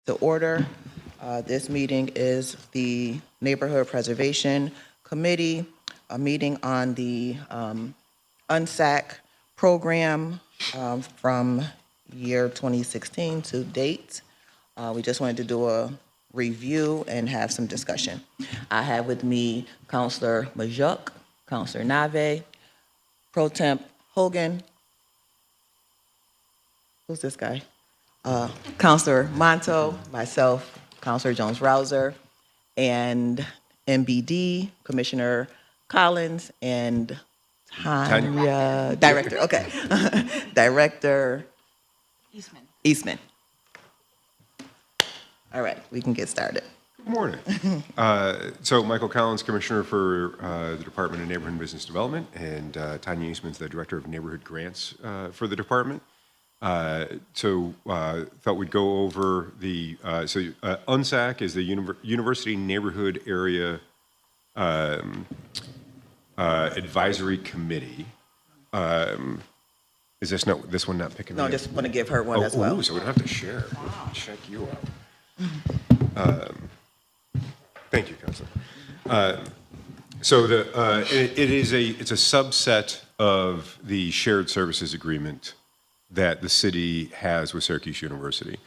To order. This meeting is the Neighborhood Preservation Committee, a meeting on the UNSAC program from year 2016 to date. We just wanted to do a review and have some discussion. I have with me Councilor Majuk, Councilor Nave, Pro Temp Hogan. Who's this guy? Councilor Monto, myself, Councilor Jones-Rouser, and MBD, Commissioner Collins, and Tanya, Director, okay. Director Eastman. All right, we can get started. Good morning. So Michael Collins, Commissioner for the Department of Neighborhood and Business Development, and Tanya Eastman's the Director of Neighborhood Grants for the department. Thought we'd go over the, UNSAC is the University Neighborhood Area Advisory Committee. Is this one not picking No, up? just want to give her one as well. Ooh, so we don't have to share. Wow. Check you out. Thank you, Councilor. It's a subset of the shared services agreement that the city has with Syracuse University.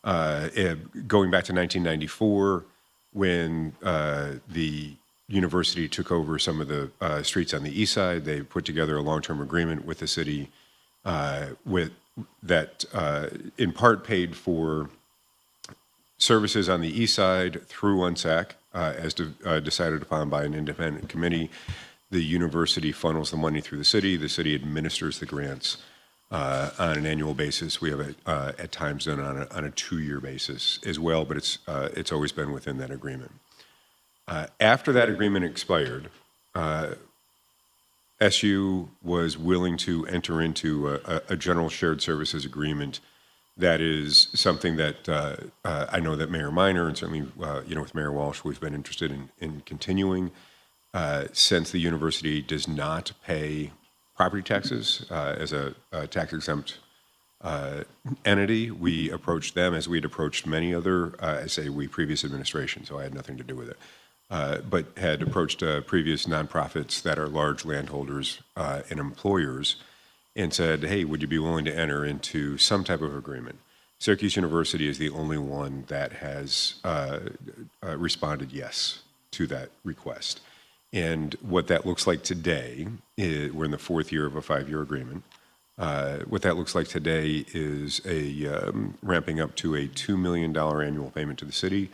Going back to 1994, when the university took over some of the streets on the east side, they put together a long-term agreement with the city in part paid for services on the east side through UNSAC, as decided upon by an independent committee. The university funnels the money through the city administers the grants on an annual basis. We have it at times done on a 2-year basis as well, but it's always been within that agreement. After that agreement expired, SU was willing to enter into a general shared services agreement. That is something that I know that Mayor Minor and certainly with Mayor Walsh we've been interested in continuing. Since the university does not pay property taxes as a tax-exempt entity, we approached them as we had approached many other, previous administration, so I had nothing to do with it, but had approached previous nonprofits that are large landholders and employers and said, hey, would you be willing to enter into some type of agreement? Syracuse University is the only one that has responded yes to that request. And what that looks like today, we're in the 4th year of a 5-year agreement. What that looks like today is ramping up to a $2 million annual payment to the city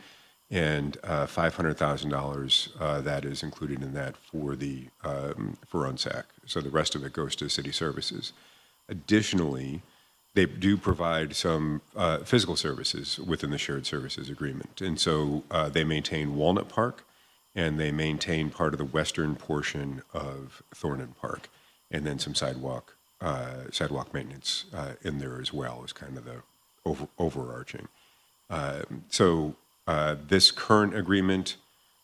and $500,000 that is included in that for UNSAC. So the rest of it goes to city services. Additionally, they do provide some physical services within the shared services agreement. And so they maintain Walnut Park, and they maintain part of the western portion of Thornton Park, and then some sidewalk maintenance in there as well is kind of the overarching. This current agreement,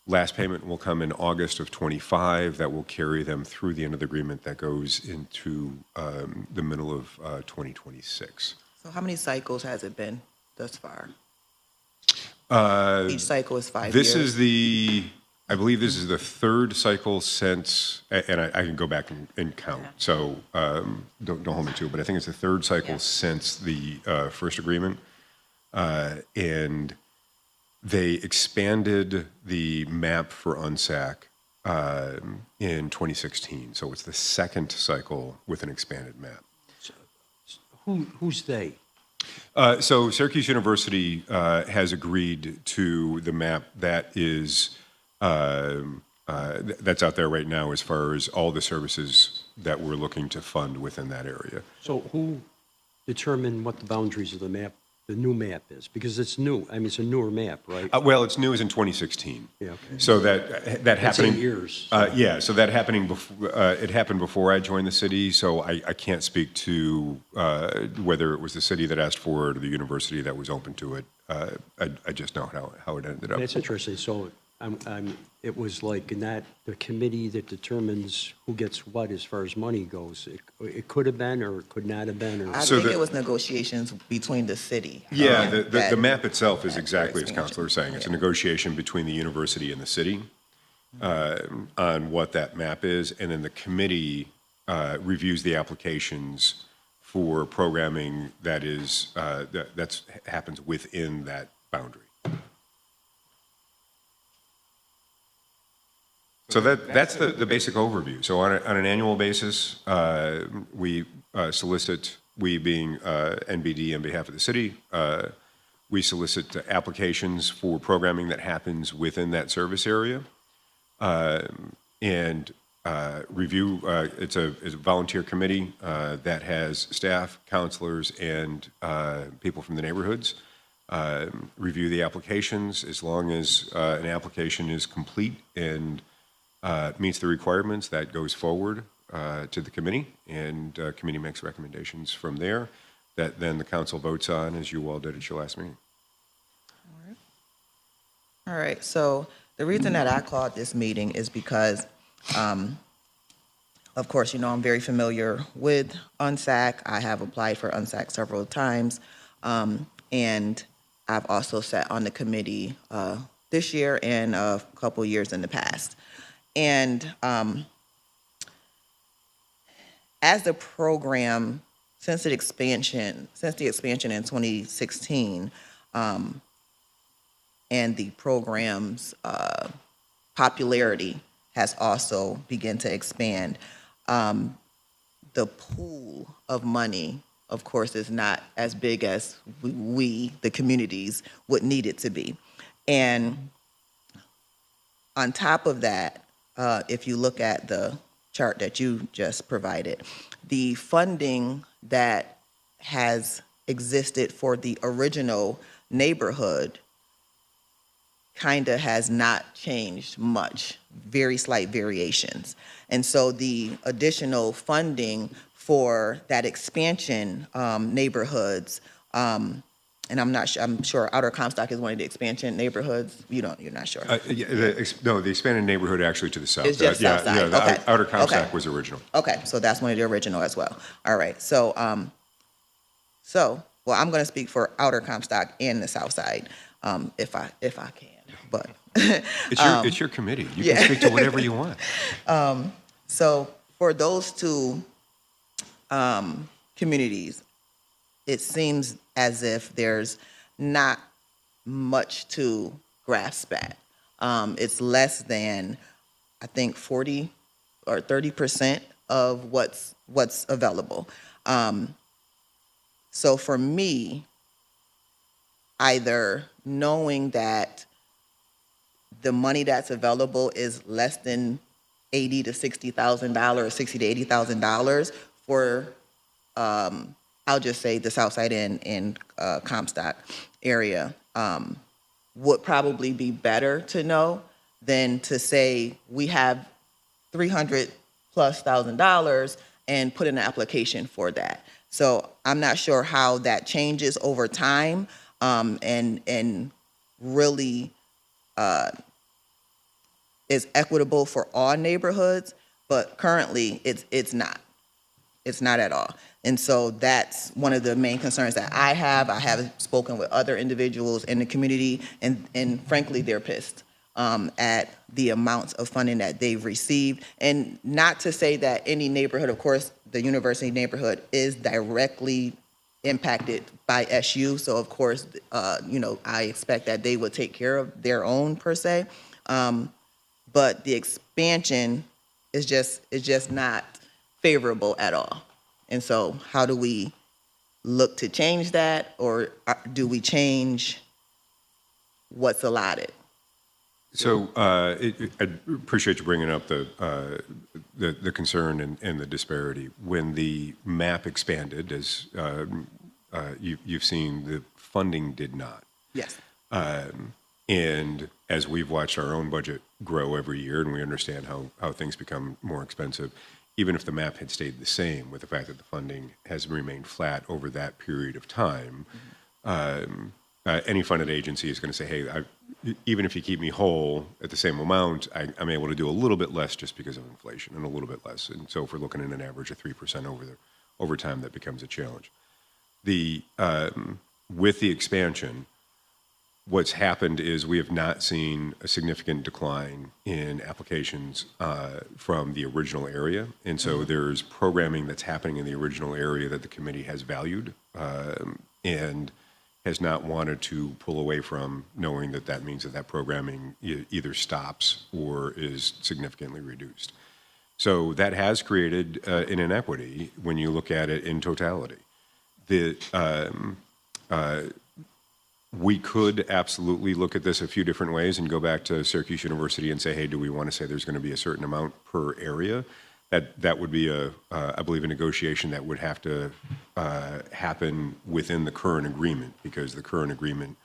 last payment will come in August of 25. That will carry them through the end of the agreement that goes into the middle of 2026. So how many cycles has it been thus far? Each cycle is 5 years. I believe this is the 3rd cycle since, and I can go back and count, so don't hold me to it, but I think it's the 3rd cycle since the first agreement. And they expanded the map for UNSAC in 2016, so it's the 2nd cycle with an expanded map. Who's they? So Syracuse University has agreed to the map that is that's out there right now as far as all the services that we're looking to fund within that area. So who determined what the boundaries of the map, the new map is? Because it's new. I mean, it's a newer map, right? Well, it's new as in 2016. Yeah, okay. So that That's happening. 8 years. Yeah, so that happening before it happened before I joined the city. So I can't speak to whether it was the city that asked for it or the university that was open to it. I just know how it ended up. That's interesting. So It was like not the committee that determines who gets what as far as money goes. It could have been, or it could not have been, or. I So think the- it was negotiations between the city. Yeah, the that- map itself is that exactly as expansion. Counselor was saying. It's a Yeah. negotiation between the university and the city on what that map is, and then the committee reviews the applications for programming that is, that's happens within that boundary. So that's the basic overview. So on an annual basis, we solicit, we being NBD on behalf of the city, we solicit applications for programming that happens within that service area, and review. It's a volunteer committee that has staff, counselors, and people from the neighborhoods. Review the applications. As long as an application is complete and meets the requirements, that goes forward to the committee, and committee makes recommendations from there that then the council votes on, as you all did at your last meeting. All right, so the reason that I called this meeting is because, of course, you know, I'm very familiar with UNSAC. I have applied for UNSAC several times, and I've also sat on the committee this year and a couple years in the past. And as the program, since the expansion in 2016, and the program's popularity has also begun to expand, the pool of money, of course, is not as big as we, the communities, would need it to be. And on top of that, if you look at the chart that you just provided, the funding that has existed for the original neighborhood kind of has not changed much, very slight variations. And so the additional funding for that expansion neighborhoods, and I'm sure Outer Comstock is one of the expansion neighborhoods. You're not sure. No, the expanded neighborhood actually to the south. It's just south side. Yeah, the Okay. Outer Comstock Okay. was original. Okay, so that's one of the original as well. All right, so well, I'm going to speak for Outer Comstock and the South Side, if I can. But It's your committee. You yeah. can speak to whatever you want. so for those two communities, it seems as if there's not much to grasp at. It's less than, I think, 40 or 30% of what's available. So for me, either knowing that the money that's available is less than $80,000 to $60,000, $60,000 to $80,000 for, I'll just say the Southside and Comstock area, would probably be better to know than to say we have $300,000+ and put in an application for that. So I'm not sure how that changes over time, and really is equitable for all neighborhoods, but currently it's not. It's not at all. And so that's one of the main concerns that I have. I have spoken with other individuals in the community, and frankly, they're pissed at the amounts of funding that they've received. And not to say that any neighborhood, of course, the university neighborhood is directly impacted by SU. So of course, I expect that they would take care of their own per se. But the expansion is just not favorable at all. And so how do we look to change that, or do we change what's allotted? So I appreciate you bringing up the concern and the disparity. When the map expanded, as you've seen, the funding did not. Yes. And as we've watched our own budget grow every year, and we understand how things become more expensive, even if the map had stayed the same, with the fact that the funding has remained flat over that period of time, any funded agency is going to say, hey, even if you keep me whole at the same amount, I'm able to do a little bit less just because of inflation and a little bit less. And so if we're looking at an average of 3% over time, that becomes a challenge. With the expansion, what's happened is we have not seen a significant decline in applications from the original area. And so there's programming that's happening in the original area that the committee has valued and has not wanted to pull away from, knowing that that means that programming either stops or is significantly reduced. So that has created an inequity when you look at it in totality. We could absolutely look at this a few different ways and go back to Syracuse University and say, hey, do we want to say there's going to be a certain amount per area? That would be, I believe, a negotiation that would have to happen within the current agreement, because the current agreement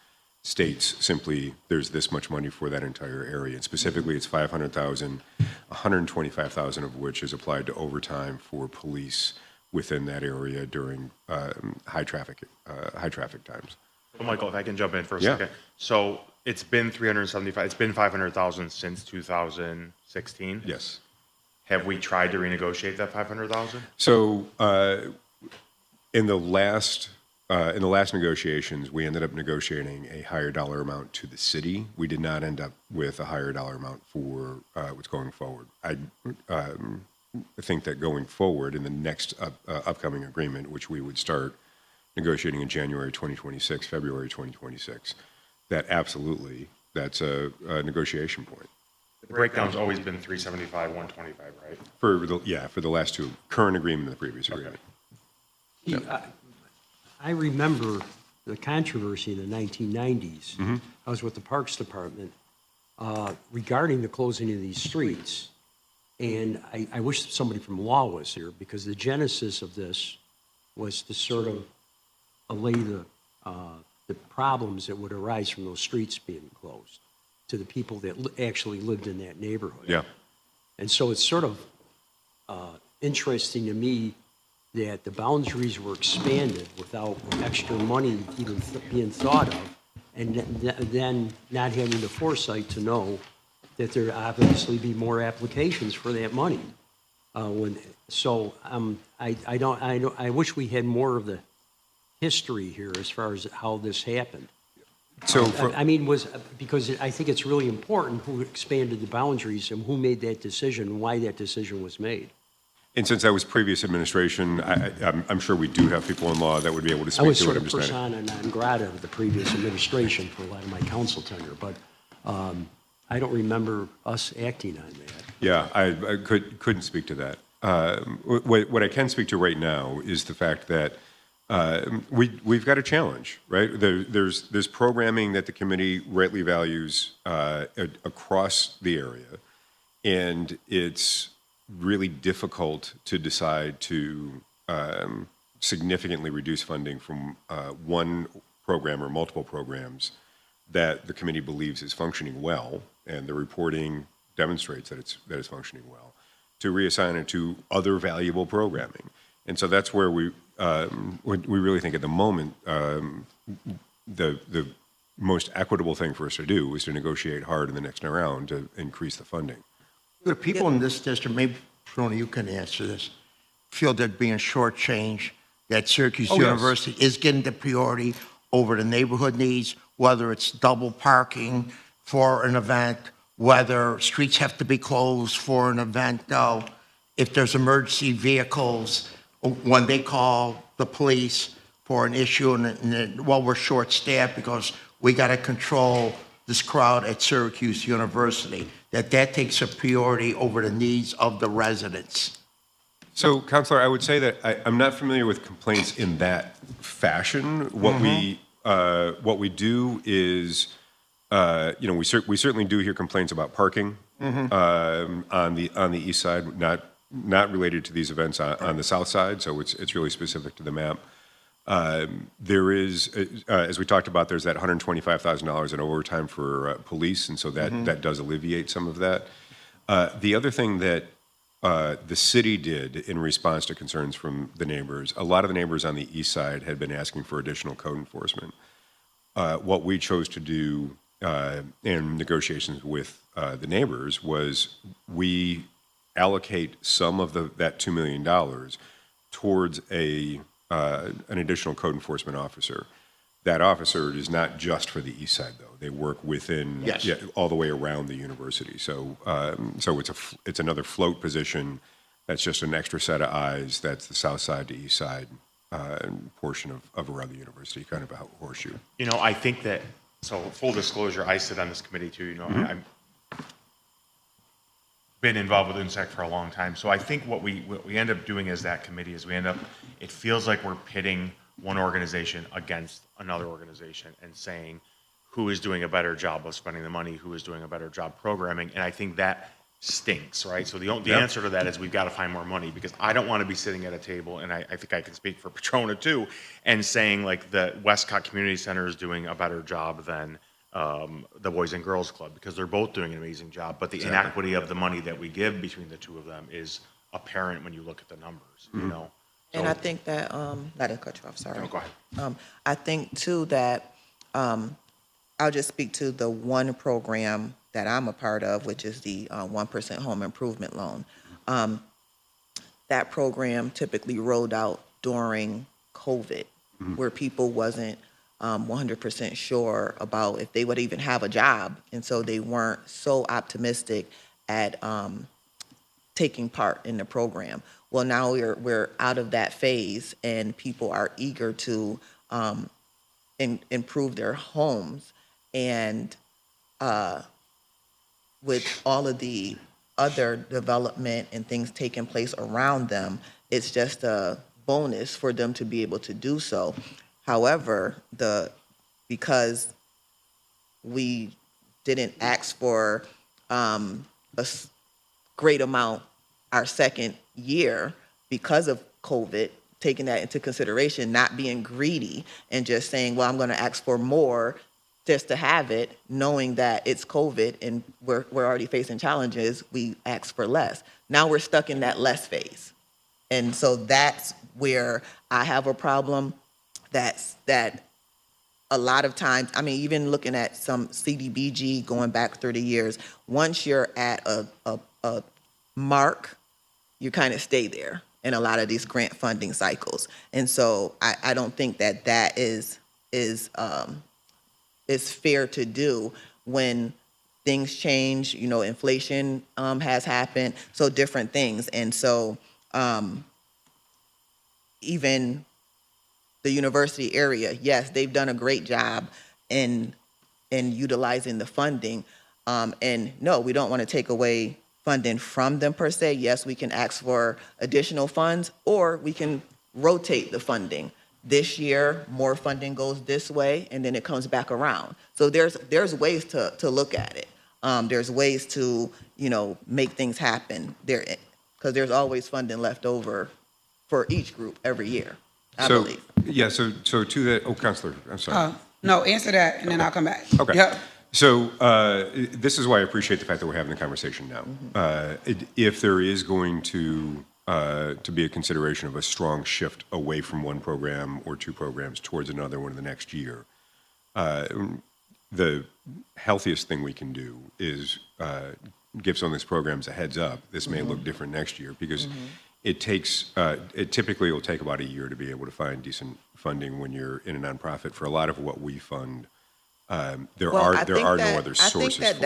states simply there's this much money for that entire area. And specifically, it's $500,000, $125,000 of which is applied to overtime for police within that area during high traffic times. Well, Michael, if I can jump in for a Yeah. second. So it's been 375, it's been 500,000 since 2016. Yes. Have we tried to renegotiate that 500,000? So in the last negotiations, we ended up negotiating a higher dollar amount to the city. We did not end up with a higher dollar amount for what's going forward. I think that going forward in the next upcoming agreement, which we would start negotiating in January 2026, February 2026, that absolutely, that's a negotiation point. The breakdown's always been 375, 125, right? For the last two, current agreement and the previous agreement. I remember the controversy in the 1990s. I was with the Parks Department regarding the closing of these streets. And I wish somebody from law was here, because the genesis of this was to sort of allay the problems that would arise from those streets being closed to the people that actually lived in that neighborhood. Yeah. And so it's sort of interesting to me that the boundaries were expanded without extra money even being thought of, and then not having the foresight to know that there obviously be more applications for that money. I wish we had more of the history here as far as how this happened. So Because I think it's really important who expanded the boundaries and who made that decision and why that decision was made. And since that was previous administration, I'm sure we do have people in law that would be able to I speak was to sort it. of persona non grata of the previous administration for a lot of my council tenure, but I don't remember us acting on that. Yeah, I couldn't speak to that. What I can speak to right now is the fact that we've got a challenge, right? There's programming that the committee rightly values across the area, and it's really difficult to decide to significantly reduce funding from one program or multiple programs that the committee believes is functioning well, and the reporting demonstrates that it's functioning well, to reassign it to other valuable programming. And so that's where we really think at the moment the most equitable thing for us to do is to negotiate hard in the next round to increase the funding. The people in this district, maybe, Tony, you can answer this, feel they're being shortchanged, that Syracuse University is getting the priority over the neighborhood needs, whether it's double parking for an event, whether streets have to be closed for an event, if there's emergency vehicles, when they call the police for an issue, and we're short-staffed because we got to control this crowd at Syracuse University, that takes a priority over the needs of the residents. So, Counselor, I would say that I'm not familiar with complaints in that fashion. What we do is, we certainly do hear complaints about parking on the east side, not related to these events on the south side. So it's really specific to the map. There is, as we talked about, there's that $125,000 in overtime for police, and so that does alleviate some of that. The other thing that the city did in response to concerns from the neighbors, a lot of the neighbors on the east side had been asking for additional code enforcement. what we chose to do in negotiations with the neighbors was we allocate some of that $2 million towards an additional code enforcement officer. That officer is not just for the east side, though. They work within, Yes. all the way around the university. So, so it's another float position. That's just an extra set of eyes. That's the south side to east side portion of around the university, kind of a horseshoe. You know, I think that, so full disclosure, I sit on this committee too, you know, I'm been involved with INSEC for a long time. So I think what we end up doing as that committee is it feels like we're pitting one organization against another organization and saying who is doing a better job of spending the money, who is doing a better job programming. And I think that stinks, right? So the answer to that is we've got to find more money, because I don't want to be sitting at a table, and I think I can speak for Petrona too, and saying like the Westcott Community Center is doing a better job than the Boys and Girls Club, because they're both doing an amazing job. But the inequity of the money that we give between the two of them is apparent when you look at the numbers, you know? And So- I think that, not to cut you off, sorry. No, go ahead. I think too that, I'll just speak to the one program that I'm a part of, which is the 1% home improvement loan. That program typically rolled out during COVID, where people wasn't 100% sure about if they would even have a job. And so they weren't so optimistic at taking part in the program. Well, now we're out of that phase, and people are eager to improve their homes. And with all of the other development and things taking place around them, it's just a bonus for them to be able to do so. However, because we didn't ask for great amount our second year because of COVID, taking that into consideration, not being greedy and just saying, well, I'm going to ask for more just to have it, knowing that it's COVID and we're already facing challenges, we ask for less. Now we're stuck in that less phase. And so that's where I have a problem. That a lot of times, I mean, even looking at some CDBG going back 30 years, once you're at a mark, you kind of stay there in a lot of these grant funding cycles. And so I don't think that is fair to do when things change, you know, inflation has happened, so different things. And so even the university area, yes, they've done a great job in utilizing the funding. And no, we don't want to take away funding from them per se. Yes, we can ask for additional funds, or we can rotate the funding. This year, more funding goes this way, and then it comes back around. So there's ways to look at it. There's ways to, you know, make things happen there, because there's always funding left over for each group every year, I believe. Yeah, so to that, Counselor, I'm sorry. No, answer that, and then I'll come back. Okay. Yep. So this is why I appreciate the fact that we're having the conversation now. If there is going to be a consideration of a strong shift away from one program or two programs towards another one in the next year, the healthiest thing we can do is give some of these programs a heads up. This may look different next year, because it typically will take about a year to be able to find decent funding when you're in a nonprofit. For a lot of what we fund, there are no other sources for it.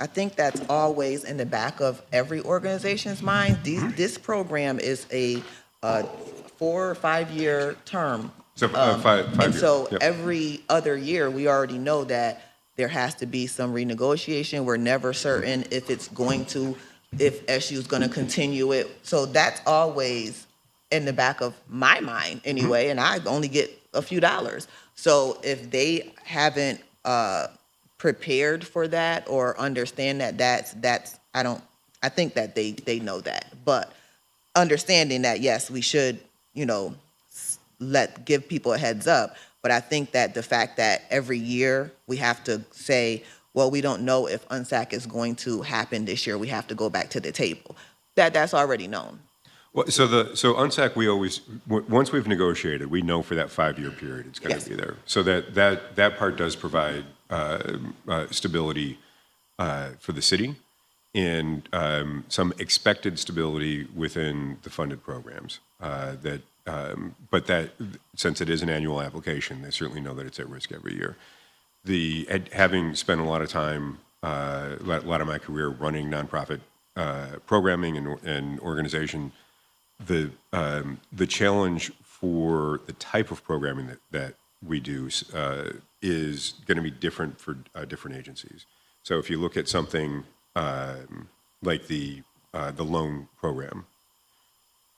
I think that's always in the back of every organization's mind. This program is a 4 or 5 year term. So 5 And years. so Yep. every other year, we already know that there has to be some renegotiation. We're never certain if SU is going to continue it. So that's always in the back of my mind anyway, and I only get a few dollars. So if they haven't prepared for that or understand that I think that they know that. But understanding that, yes, we should, you know, give people a heads up. But I think that the fact that every year we have to say, well, we don't know if UNSAC is going to happen this year, we have to go back to the table. That's already known. Well, so UNSAC, we always, once we've negotiated, we know for that 5-year period it's going Yes. to be there. So that part does provide stability for the city and some expected stability within the funded programs. But that, since it is an annual application, they certainly know that it's at risk every year. Having spent a lot of time, a lot of my career running nonprofit programming and organization, the challenge for the type of programming that we do is going to be different for different agencies. So if you look at something like the loan program,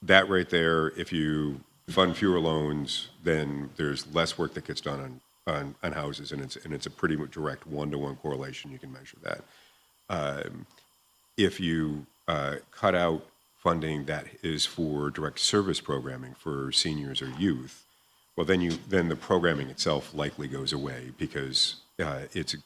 that right there, if you fund fewer loans, then there's less work that gets done on houses, and it's a pretty direct one-to-one correlation. You can measure that. If you cut out funding that is for direct service programming for seniors or youth, well, then the programming itself likely goes away because it's,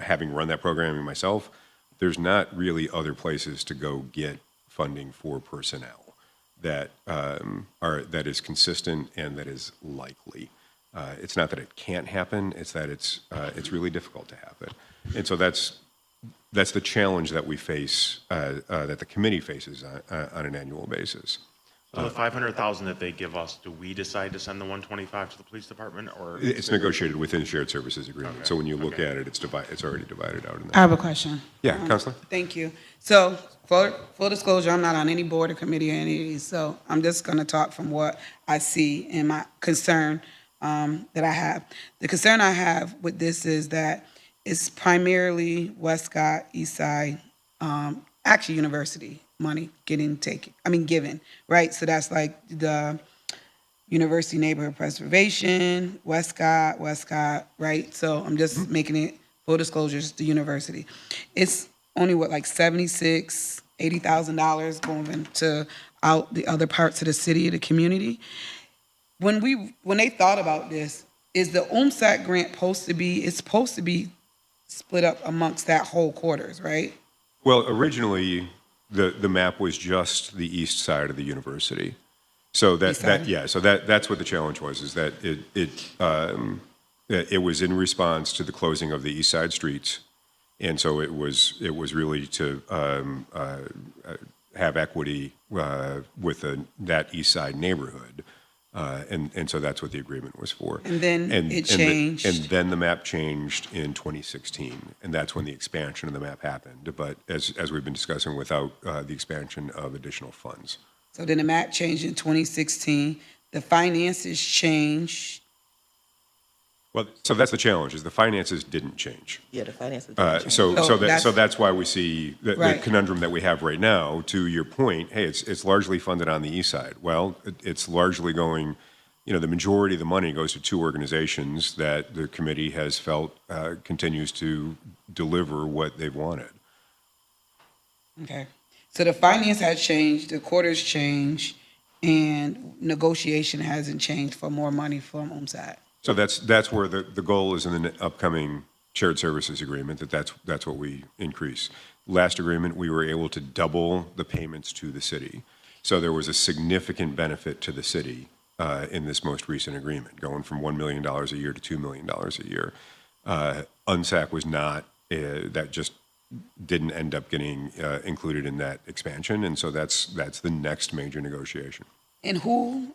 having run that programming myself, there's not really other places to go get funding for personnel that that is consistent and that is likely. It's not that it can't happen; it's that it's really difficult to happen, and so that's the challenge that we face, that the committee faces on an annual basis. So the 500,000 that they give us, do we decide to send the 125 to the police department, or? It's negotiated within shared services agreement. Okay. So when you look Okay. at it, it's already divided out in I that. have a question. Yeah, Counselor? Thank you. So, full disclosure, I'm not on any board or committee or any of these, so I'm just going to talk from what I see and my concern that I have. The concern I have with this is that it's primarily Westcott, Eastside, actually University money given, right? So that's like the University Neighborhood Preservation, Westcott, right? So I'm just making it full disclosure, it's the university. It's only like $76,000, $80,000 going to out the other parts of the city, the community. When they thought about this, is the UMSAC grant supposed to be split up amongst that whole quarters, right? Well, originally, the map was just the east side of the university. So East side? that's what the challenge was, is that it was in response to the closing of the east side streets. And so it was really to have equity with that east side neighborhood. And so that's what the agreement was for. And then it changed. And then the map changed in 2016, and that's when the expansion of the map happened. But as we've been discussing, without the expansion of additional funds. So then the map changed in 2016. The finances changed. Well, so that's the challenge, is the finances didn't change. Yeah, the finances. So that's why we see the Right. conundrum that we have right now. To your point, hey, it's largely funded on the east side. Well, it's largely going, the majority of the money goes to two organizations that the committee has felt continues to deliver what they've wanted. Okay. So the finance has changed, the quarters changed, and negotiation hasn't changed for more money from UMSAC. So that's where the goal is in the upcoming shared services agreement, that's what we increase. Last agreement, we were able to double the payments to the city. So there was a significant benefit to the city in this most recent agreement, going from $1 million a year to $2 million a year. UNSAC was not, that just didn't end up getting included in that expansion, and so that's the next major negotiation. And who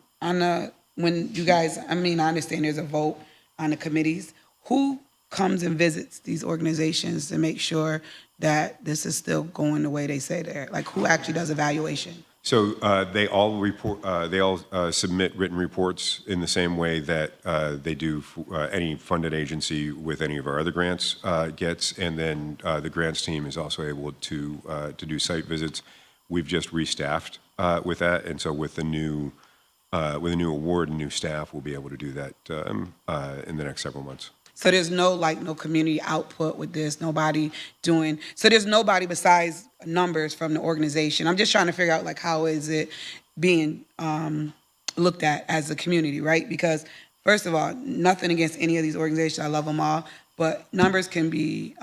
when you guys, I understand there's a vote on the committees, who comes and visits these organizations to make sure that this is still going the way they say they're, like who actually does evaluation? So they all report. They all submit written reports in the same way that they do any funded agency with any of our other grants gets, and then the grants team is also able to do site visits. We've just restaffed with that, and so with a new award and new staff, we'll be able to do that in the next several months. So there's no community output with this, so there's nobody besides numbers from the organization. I'm just trying to figure out how is it being looked at as a community, right? Because first of all, nothing against any of these organizations, I love them all, but numbers can be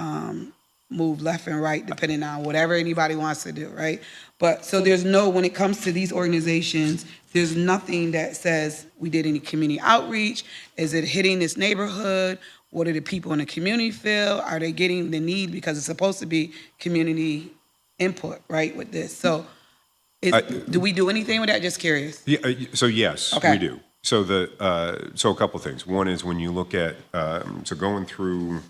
move left and right depending on whatever anybody wants to do, right? But, so there's no, when it comes to these organizations, there's nothing that says we did any community outreach. Is it hitting this neighborhood? What do the people in the community feel? Are they getting the need? Because it's supposed to be community input, right, with this. So do we do anything with that? Just curious. Yeah, so yes, Okay. we do. So so a couple things. One is when you look at, so going through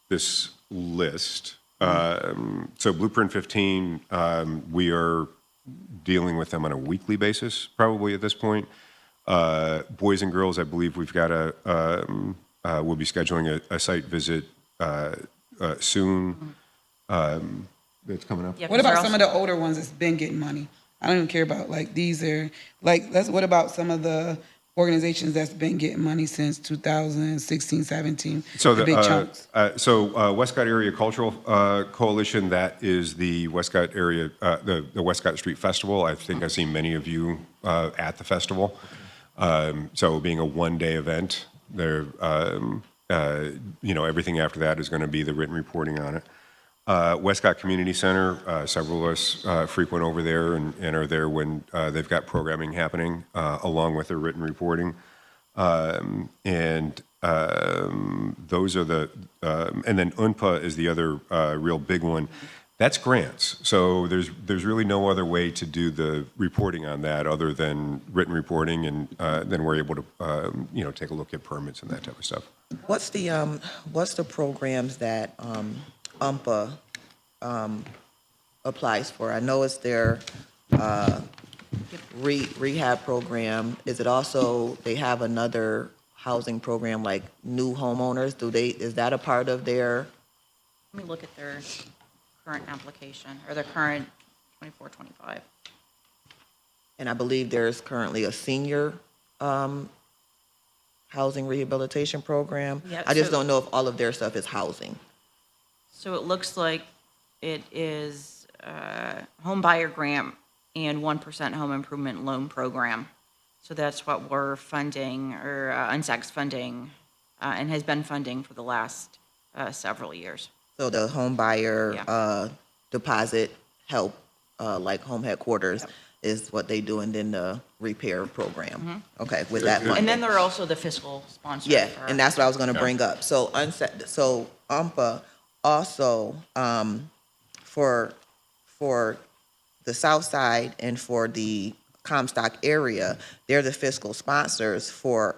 this list, so Blueprint 15, we are dealing with them on a weekly basis, probably at this point. Boys and girls, I believe we've got we'll be scheduling a site visit soon. That's coming up. Yeah, What 'cause about they're some of the older ones that's been getting money? I don't even care about, like, these are, like, what about some of the organizations that's been getting money since 2016, 17? So the big chunks. Westcott Area Cultural Coalition, that is the Westcott area, the Westcott Street Festival. I think I've seen many of you at the festival. So being a one-day event, there, everything after that is going to be the written reporting on it. Westcott Community Center, several of us frequent over there and are there when they've got programming happening along with their written reporting. Those are and then UNPA is the other real big one. That's grants. So there's really no other way to do the reporting on that other than written reporting, and then we're able to take a look at permits and that type of stuff. What's the programs that UMPA applies for? I know it's their rehab program. Is it also, they have another housing program like new homeowners? Is that a part of their? Let me look at their current application, or their current 24-25. And I believe there's currently a senior housing rehabilitation program. Yeah, I just so- don't know if all of their stuff is housing. So it looks like it is home buyer grant and 1% home improvement loan program. So that's what we're funding, or UNSAC's funding, and has been funding for the last several years. So the home buyer Yeah. deposit help, like home headquarters, is what they do, and then the repair program. Okay, with that money. And then they're also the fiscal sponsor. Yeah, for- and that's what I was going to bring up. So UMPA also for the South Side and for the Comstock area, they're the fiscal sponsors for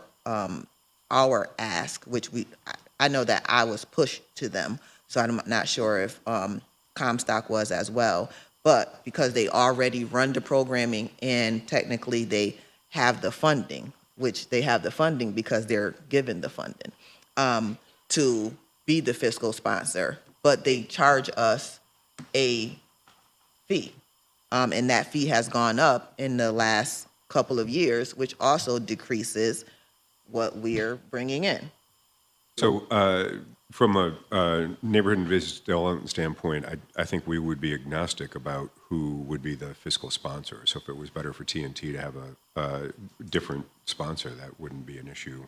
our ask, which I know that I was pushed to them, so I'm not sure if Comstock was as well. But because they already run the programming and technically they have the funding, which they have the funding because they're given the funding, to be the fiscal sponsor, but they charge us a fee. And that fee has gone up in the last couple of years, which also decreases what we're bringing in. So from a neighborhood and business development standpoint, I think we would be agnostic about who would be the fiscal sponsor. So if it was better for TNT to have a different sponsor, that wouldn't be an issue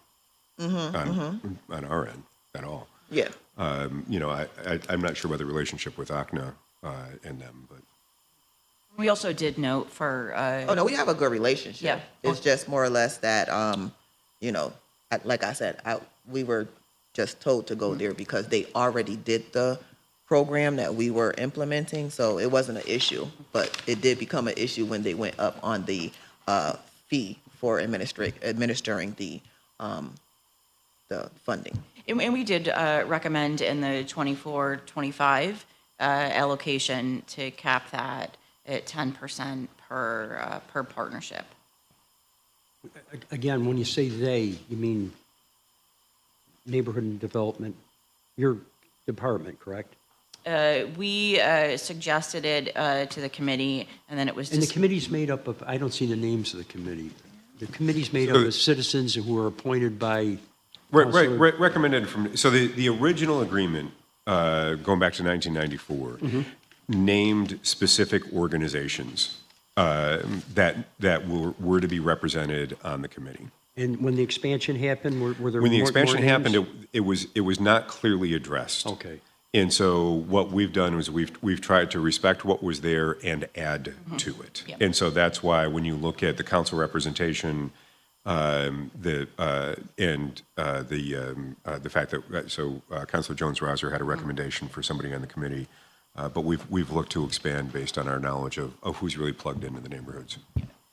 on our end at all. Yeah. I'm not sure about the relationship with ACNA and them, but. We also did note for. Oh, no, we have a good relationship. Yeah. It's just more or less that, like I said, we were just told to go there because they already did the program that we were implementing, so it wasn't an issue. But it did become an issue when they went up on the fee for administering the funding. And we did recommend in the 24-25 allocation to cap that at 10% per partnership. Again, when you say they, you mean neighborhood and development, your department, correct? We suggested it to the committee, and then it was And the just, committee's made up of, I don't see the names of the committee. The committee's made up of citizens who are appointed by. Counselor- Recommended from, so the original agreement, going back to 1994, named specific organizations that were to be represented on the committee. And when the expansion happened, were there more? When the expansion more names? happened, it was not clearly addressed. Okay. And so what we've done is we've tried to respect what was there and add to it. Yep. And so that's why when you look at the council representation, the fact that Councilor Jones-Rouser had a recommendation for somebody on the committee, but we've looked to expand based on our knowledge of who's really plugged into the neighborhoods.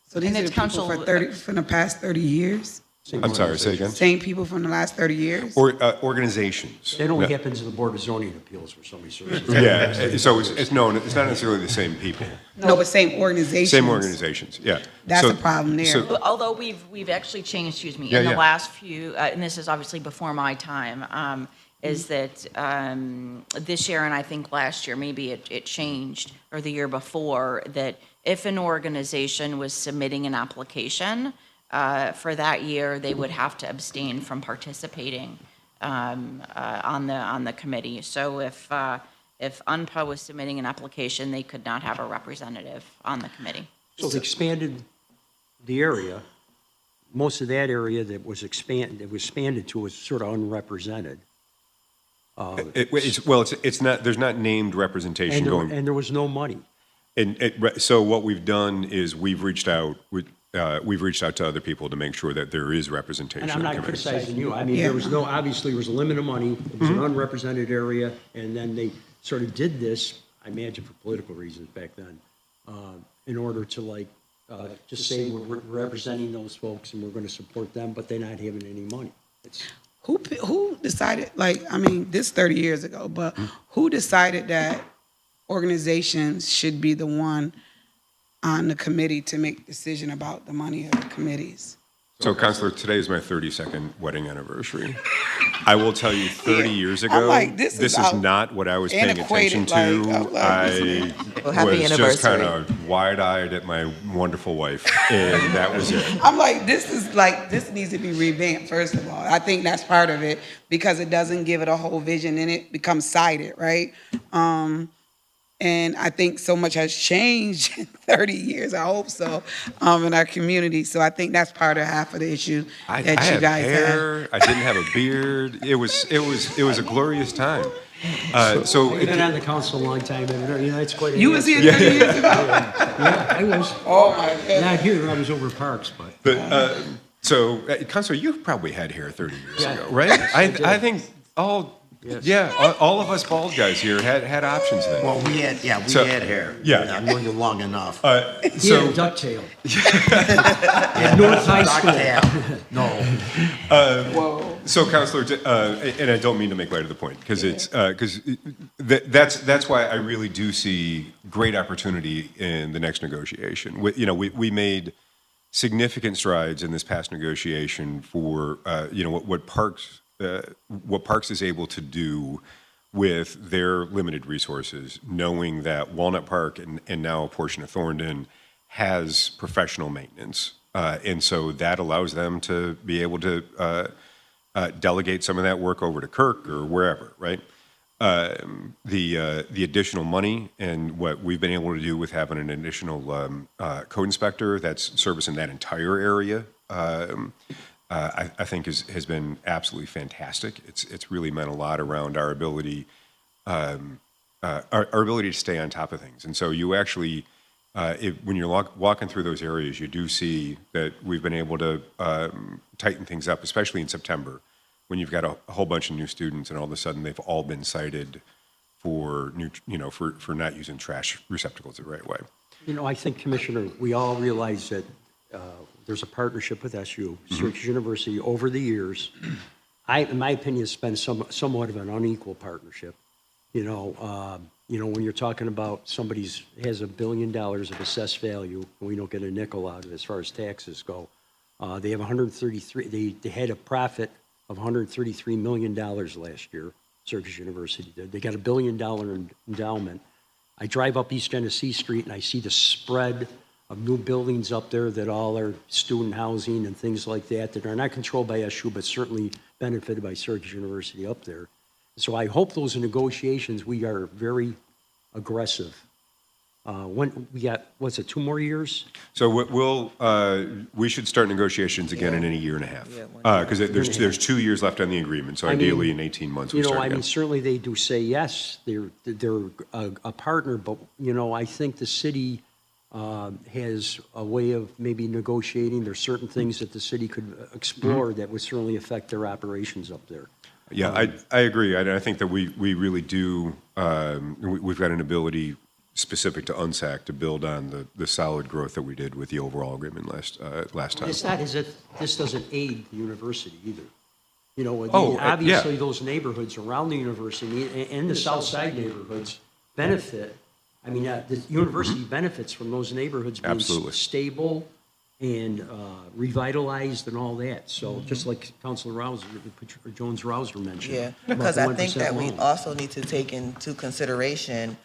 So these And are the it's people council- from the past 30 years? I'm sorry, say again? Same people from the last 30 years? Or organizations. That only No. happens in the Board of Zoning Appeals where somebody serves. Yeah, so it's not necessarily the same people. No, but same organizations. Same organizations, yeah. That's So- a problem there. so- Although we've actually changed, excuse me, Yeah, in the yeah. last few, and this is obviously before my time, is that this year, and I think last year, maybe it changed, or the year before, that if an organization was submitting an application for that year, they would have to abstain from participating on the committee. So if UNPA was submitting an application, they could not have a representative on the committee. So they expanded the area. Most of that area that was expanded to was sort of unrepresented. It's not, there's not named representation going. And there was no money. So what we've done is we've reached out to other people to make sure that there is representation. And I'm on not committees. criticizing you. I mean, Yeah. there was no, obviously, there was a limit of money. It was an unrepresented area, and then they sort of did this, I imagine for political reasons back then, in order to just say we're representing those folks and we're going to support them, but they're not having any money. It's, Who decided, this 30 years ago, but who decided that organizations should be the one on the committee to make decision about the money of the committees? So, Counselor, today is my 32nd wedding anniversary. I will tell you, 30 years ago, like, this is not what I was paying attention antiquated, to. I'm like, I Well, happy was just anniversary. kind of wide-eyed at my wonderful wife, and that was it. I'm like, this needs to be revamped, first of all. I think that's part of it, because it doesn't give it a whole vision and it becomes sided, right? And I think so much has changed in 30 years, I hope so, in our community. So I think that's part of half of the issue I that you had guys have. hair. I didn't have a beard. It was a glorious time. So I've been on the council a long time, and it's quite a You was hassle. here 30 years ago? Yeah, I was. Oh, my goodness. Not here, I was over Parks, but. So, Counselor, you've probably had hair 30 years Yeah. ago, right? I think all of us bald guys here had options then. Well, we had hair. Yeah. I've known you long enough. He had a ducktail. At North High School. No. So, Counselor, and I don't mean to make light of the point, because that's why I really do see great opportunity in the next negotiation. We made significant strides in this past negotiation for what Parks is able to do with their limited resources, knowing that Walnut Park and now a portion of Thorndon has professional maintenance. And so that allows them to be able to delegate some of that work over to Kirk or wherever, right? The additional money and what we've been able to do with having an additional code inspector that's servicing that entire area, I think has been absolutely fantastic. It's really meant a lot around our ability to stay on top of things. And so you actually, when you're walking through those areas, you do see that we've been able to tighten things up, especially in September, when you've got a whole bunch of new students and all of a sudden they've all been cited for for not using trash receptacles the right way. I think, Commissioner, we all realize that there's a partnership with SU, Syracuse University, over the years. In my opinion, it's been somewhat of an unequal partnership. When you're talking about somebody has $1 billion of assessed value, and we don't get a nickel out of it as far as taxes go. They have 133. They had a profit of $133 million last year. Syracuse University did. They got $1 billion endowment. I drive up East Genesee Street and I see the spread of new buildings up there that all are student housing and things like that are not controlled by SU, but certainly benefited by Syracuse University up there. So I hope those negotiations, we are very aggressive When, we got, what's it, 2 more years? So we should start negotiations again in a year and a half. Yeah, Because there's 2 years left on the agreement, so I mean, ideally in 18 months we You know, start I mean, again. certainly they do say yes, they're a partner, but, you know, I think the city has a way of maybe negotiating. There's certain things that the city could explore that would certainly affect their operations up there. Yeah, I agree. I think that we really do, we've got an ability specific to UNSAC to build on the solid growth that we did with the overall agreement last time. It's not as if this doesn't aid the university either. You know, Oh, yeah. obviously, those neighborhoods around the university and the south side neighborhoods benefit. I mean, the university benefits from those neighborhoods being Absolutely. stable and revitalized and all that. So just like Councilor Jones-Rouser mentioned. Yeah, about because the I think 1% that we loan. also need to take into consideration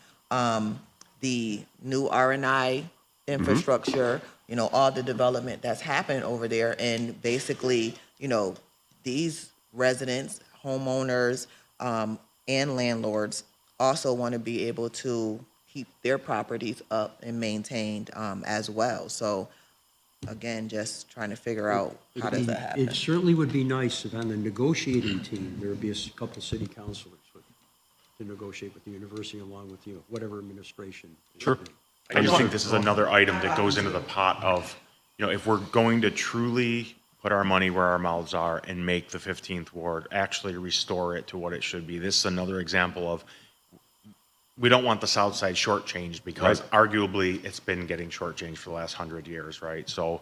the new R&I infrastructure, you know, all the development that's happened over there. And basically, you know, these residents, homeowners, and landlords also want to be able to keep their properties up and maintained as well. So again, just trying to figure out how does that happen. It certainly would be nice if on the negotiating team, there would be a couple city councilors to negotiate with the university along with, you know, whatever administration. Sure. I just think this is another item that goes into the pot of, you know, if we're going to truly put our money where our mouths are and make the 15th ward actually restore it to what it should be. This is another example of, we don't want the south side shortchanged because arguably it's been getting shortchanged for the last 100 years, right? So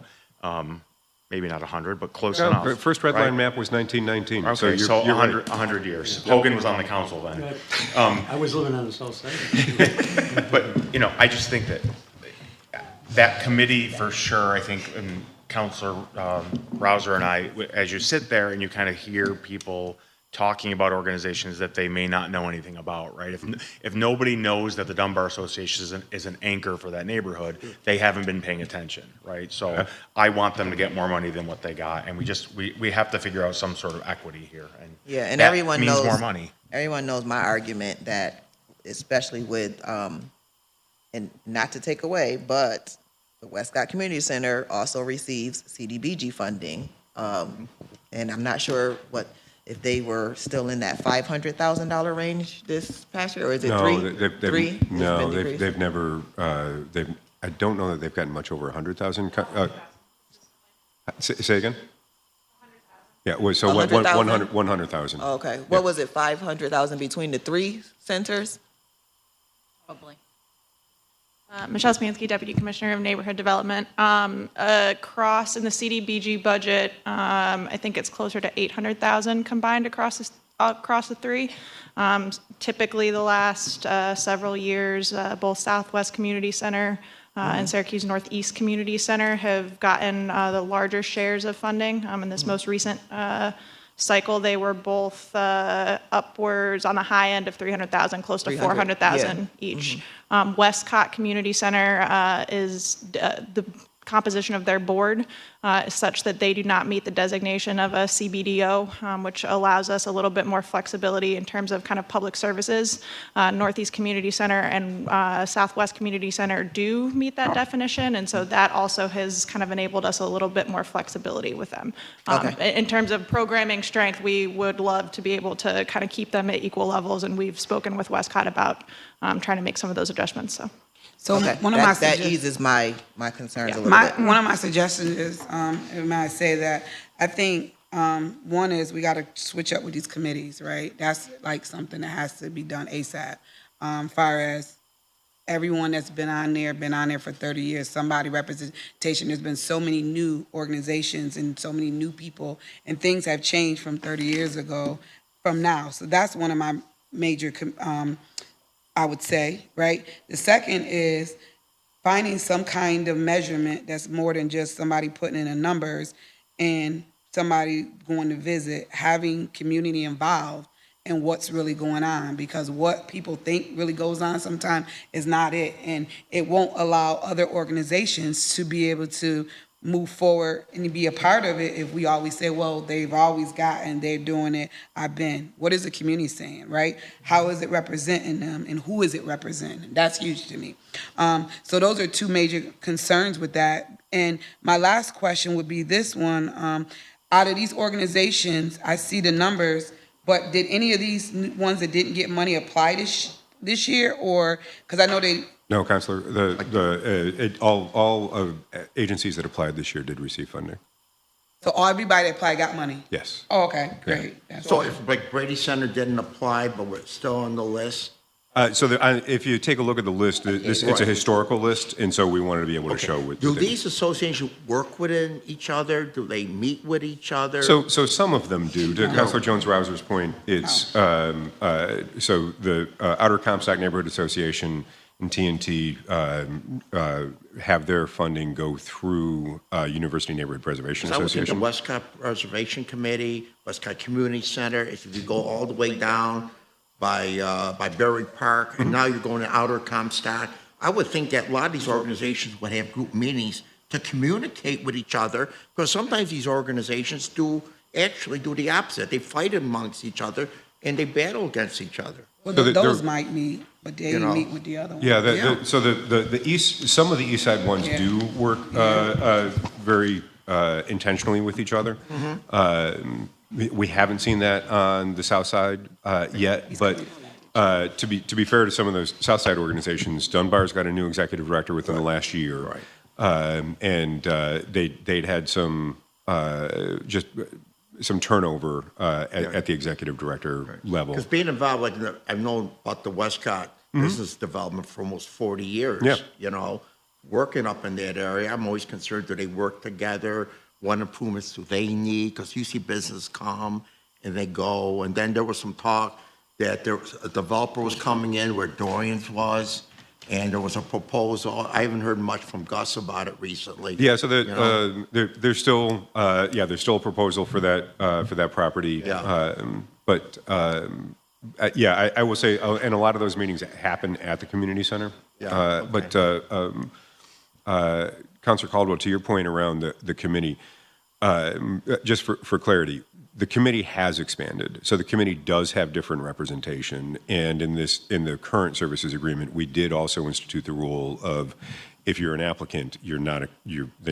maybe not 100, but close enough. First red right? line map was 1919. Okay, you're so right. 100 years. Hogan was on the council then. I was living on the south side. But, you know, I just think that that committee for sure, I think, and Counselor Rouser and I, as you sit there and you kind of hear people talking about organizations that they may not know anything about, right? If nobody knows that the Dunbar Association is an anchor for that neighborhood, they haven't been paying attention, right? So I want them to get more money than what they got, and we have to figure out some sort of equity here. And Yeah, and that everyone means knows more money. Everyone knows my argument that, especially with, and not to take away, but the Westcott Community Center also receives CDBG funding, and I'm not sure if they were still in that $500,000 range this past year, or is it three? Three? No, It's been decreased? they've never, I don't know that they've gotten much over 100,000. Say again? Yeah, so 100,000? 100,000. Oh, okay, what was it, 500,000 between the three centers? Probably. Michelle Spansky, Deputy Commissioner of Neighborhood Development. Across in the CDBG budget, I think it's closer to 800,000 combined across the three. Typically, the last several years, both Southwest Community Center and Syracuse Northeast Community Center have gotten the larger shares of funding. In this most recent cycle, they were both upwards on the high end of 300,000, close to 300, 400,000 each. Westcott Community Center is the composition of their board is such that they do not meet the designation of a CBDO, which allows us a little bit more flexibility in terms of kind of public services. Northeast Community Center and Southwest Community Center do meet that definition, and so that also has kind of enabled us a little bit more flexibility with them. Okay. In terms of programming strength, we would love to be able to kind of keep them at equal levels, and we've spoken with Westcott about trying to make some of those adjustments, so. So Okay, one of my that suggestions. eases my concerns a little bit. One of my suggestions is, if I say that, I think, one is we gotta switch up with these committees, right? That's like something that has to be done ASAP. Far as everyone that's been on there for 30 years, somebody representation, there's been so many new organizations and so many new people, and things have changed from 30 years ago from now. So that's one of my major, I would say, right? The second is finding some kind of measurement that's more than just somebody putting in the numbers and somebody going to visit, having community involved in what's really going on, because what people think really goes on sometimes is not it, and it won't allow other organizations to be able to move forward and be a part of it if we always say, well, they've always gotten, they're doing it, I've been. What is the community saying, right? How is it representing them and who is it representing? That's huge to me. So those are two major concerns with that. And my last question would be this one. Out of these organizations, I see the numbers, but did any of these ones that didn't get money apply this year? Or, because I know they, No, Counselor, all of agencies that applied this year did receive funding. so everybody that applied got money? Yes. Oh, okay, great. That's So if like Brady Center didn't apply, but we're still on the list? If you take a look at the list, it's a historical list, and so we wanted to be able to show what. Do these associations work within each other? Do they meet with each other? So some of them do. To Councilor Jones-Rouser's point, it's, so the Outer Comstock Neighborhood Association and TNT have their funding go through University Neighborhood Preservation I would think the Association. Westcott Preservation Committee, Westcott Community Center, if you go all the way down by Berry Park, and now you're going to Outer Comstock, I would think that a lot of these organizations would have group meetings to communicate with each other, because sometimes these organizations actually do the opposite. They fight amongst each other, and they battle against each other. Well, So those might meet, but they You know. meet with the other ones. Yeah, so the east, some of the east side ones Yeah. do work very intentionally with each other. We haven't seen that on the south side yet, but to be fair to some of those south side organizations, Dunbar's got a new executive director within the last year. And they'd had some just some turnover at the executive director level. Because being involved, like, I've known about the Westcott business development for almost 40 years. Yeah. You know, working up in that area, I'm always concerned, do they work together? What improvements do they need? Because you see business come and they go. And then there was some talk that there was a developer was coming in where Dorian's was, and there was a proposal. I haven't heard much from Gus about it recently. Yeah, so you know? there's still there's still a proposal for that property. Yeah. But I will say, and a lot of those meetings happen at the community center. Yeah, okay. But Councilor Caldwell, to your point around the committee, just for clarity, the committee has expanded. So the committee does have different representation, and in the current services agreement, we did also institute the rule of, if you're an applicant, then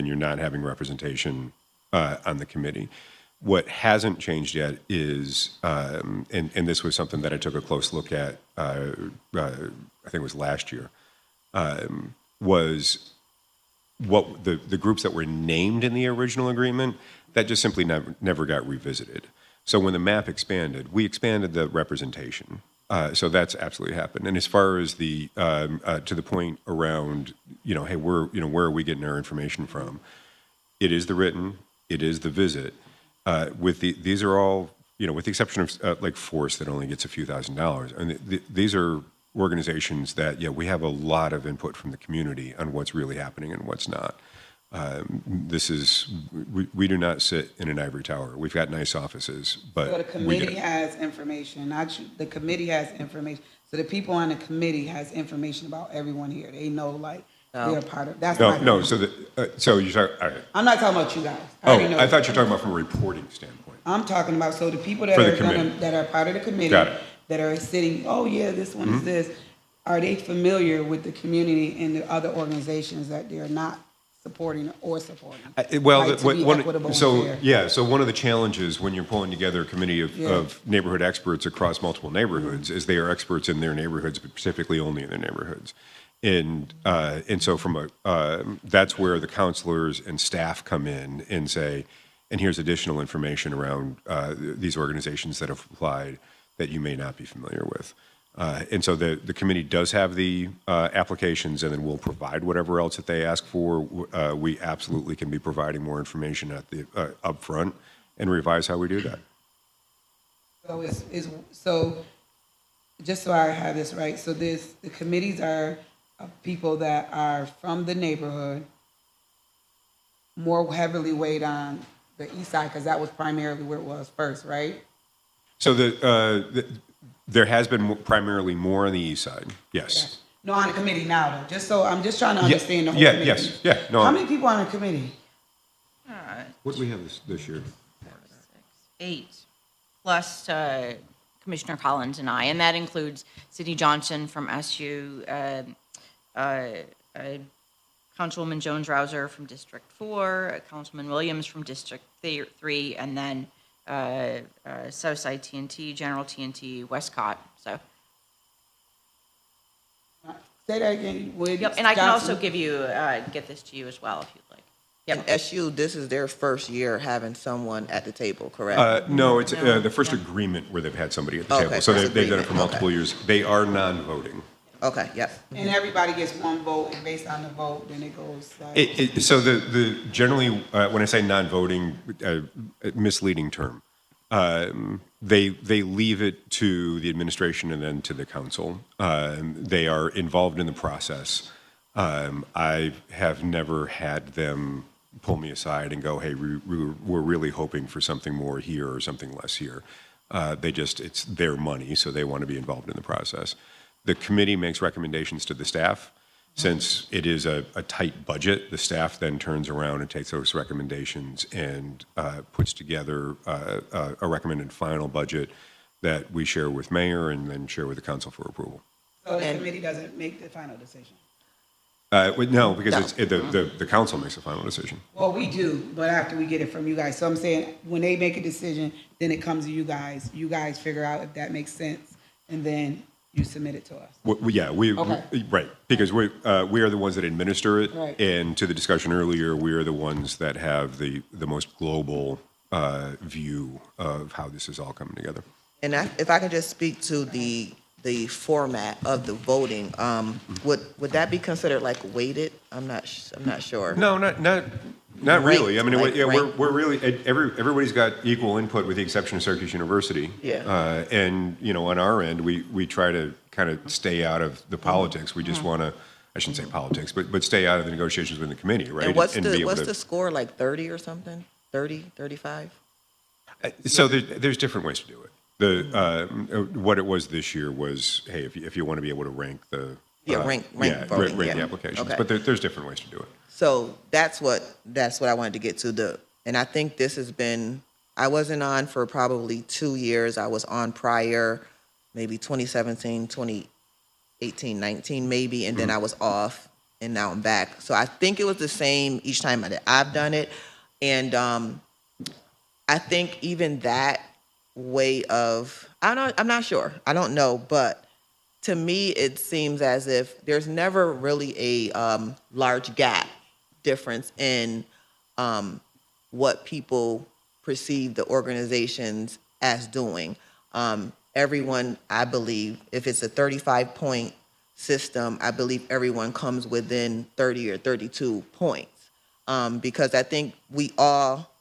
you're not having representation on the committee. What hasn't changed yet is, and this was something that I took a close look at, I think it was last year, was what the groups that were named in the original agreement, that just simply never got revisited. So when the map expanded, we expanded the representation. So that's absolutely happened. And as far as the to the point around, hey, where are we getting our information from? It is the written, it is the visit. These are all, with the exception of like Force that only gets a few $1,000s. And these are organizations that, we have a lot of input from the community on what's really happening and what's not. We do not sit in an ivory tower. We've got nice offices, but So the committee has information, the committee has information. So the people on the committee has information about everyone here. They know, like, they're a part of, that's my. No. So you talk. All right. I'm not talking about you guys. Oh, already know I thought that. you were talking about from a reporting standpoint. I'm talking about, so the people that For the are gonna, committee. that are part of the committee, Got it. that are sitting, oh yeah, this one is this, are they familiar with the community and the other organizations that they're not supporting or supporting? Like, to be equitable and fair. So one of the challenges when you're pulling together a committee of neighborhood experts across multiple neighborhoods is they are experts in their neighborhoods, but specifically only in their neighborhoods. And so that's where the counselors and staff come in and say, and here's additional information around these organizations that have applied that you may not be familiar with. And so the committee does have the applications, and then we'll provide whatever else that they ask for. We absolutely can be providing more information at the upfront and revise how we do that. So so just so I have this right, so the committees are people that are from the neighborhood, more heavily weighed on the east side, because that was primarily where it was first, right? So there has been primarily more on the east side, yes. No, on the committee now, though, just so, I'm just trying to understand the whole Yeah, committee. yes, yeah, no. How many people on the committee? What do we have this year? 8, plus Commissioner Collins and I, and that includes Cindy Johnson from SU, Councilwoman Jones-Rouser from District 4, Councilman Williams from District 3, and then Southside TNT, General TNT, Westcott, so. Say that again. Yep, and I can also give you, get this to you as well if you'd like. And Yep. SU, this is their first year having someone at the table, correct? No, it's the first agreement where they've had somebody at the Okay, table. So first they've done it for agreement, multiple okay. years. They are non-voting. Okay, yep. And everybody gets one vote, and based on the vote, then it goes like. So the generally, when I say non-voting, misleading term, they leave it to the administration and then to the council. They are involved in the process. I have never had them pull me aside and go, hey, we're really hoping for something more here or something less here. It's their money, so they want to be involved in the process. The committee makes recommendations to the staff. Since it is a tight budget, the staff then turns around and takes those recommendations and puts together a recommended final budget that we share with mayor and then share with the council for approval. So the committee doesn't make the final decision? No, because the council makes the final decision. Well, we do, but after we get it from you guys. So I'm saying, when they make a decision, then it comes to you guys. You guys figure out if that makes sense, and then you submit it to us. Okay. Right, because we are the ones that administer it. Right. And to the discussion earlier, we are the ones that have the most global view of how this is all coming together. And if I could just speak to the format of the voting, would that be considered like weighted? I'm not sure. No, not really. I mean, Ranked, like ranked. we're really, everybody's got equal input with the exception of Syracuse University. Yeah. And, on our end, we try to kind of stay out of the politics. We just want to, I shouldn't say politics, but stay out of the negotiations with the committee, right? And what's be able the score, like 30 or something? 30, 35? So there's different ways to do it. What it was this year was, hey, if you want to be able to rank the rank voting, rank yeah. the applications, Okay. but there's different ways to do it. So that's what I wanted to get to. And I think this has been, I wasn't on for probably 2 years. I was on prior, maybe 2017, 2018, 19 maybe, and then I was off, and now I'm back. So I think it was the same each time that I've done it. And I think even that way of, I'm not sure. I don't know, but to me, it seems as if there's never really a large gap difference in what people perceive the organizations as doing. Everyone, I believe, if it's a 35-point system, I believe everyone comes within 30 or 32 points. Because I think we all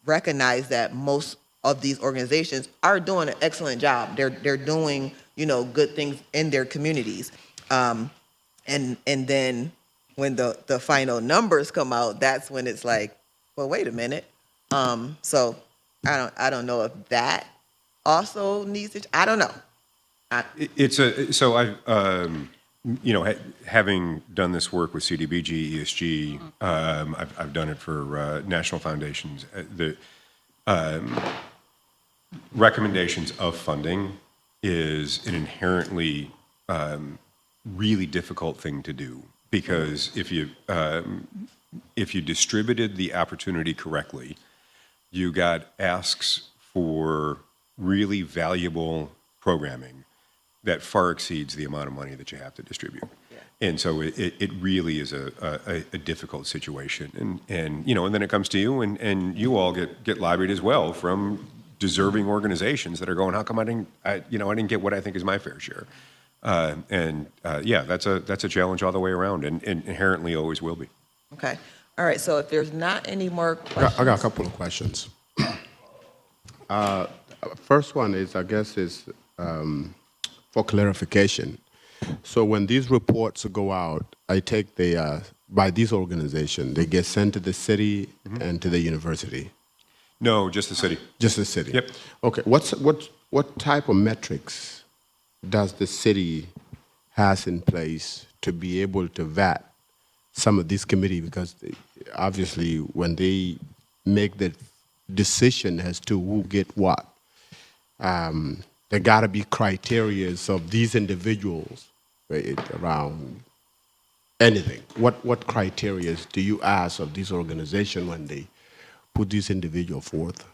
recognize that most of these organizations are doing an excellent job. They're doing, good things in their communities. And then when the final numbers come out, that's when it's like, well, wait a minute. So I don't know if that also needs to, I don't know. Having done this work with CDBG, ESG, I've done it for national foundations. The recommendations of funding is an inherently really difficult thing to do, because if you distributed the opportunity correctly, you got asks for really valuable programming that far exceeds the amount of money that you have to distribute. Yeah. And so it really is a difficult situation. And then it comes to you, and you all get lobbied as well from deserving organizations that are going, how come I didn't get what I think is my fair share? That's a challenge all the way around, and inherently always will be. Okay. All right. So if there's not any more questions. I got a couple of questions. First one is, I guess, for clarification. So when these reports go out, I take by this organization, they get sent to the city and to the university. No, just the city. Just the city. Yep. Okay. What type of metrics does the city has in place to be able to vet some of these committees? Because obviously, when they make the decision as to who get what. There got to be criteria of these individuals right, around anything. What criteria do you ask of this organization when they put this individual forth?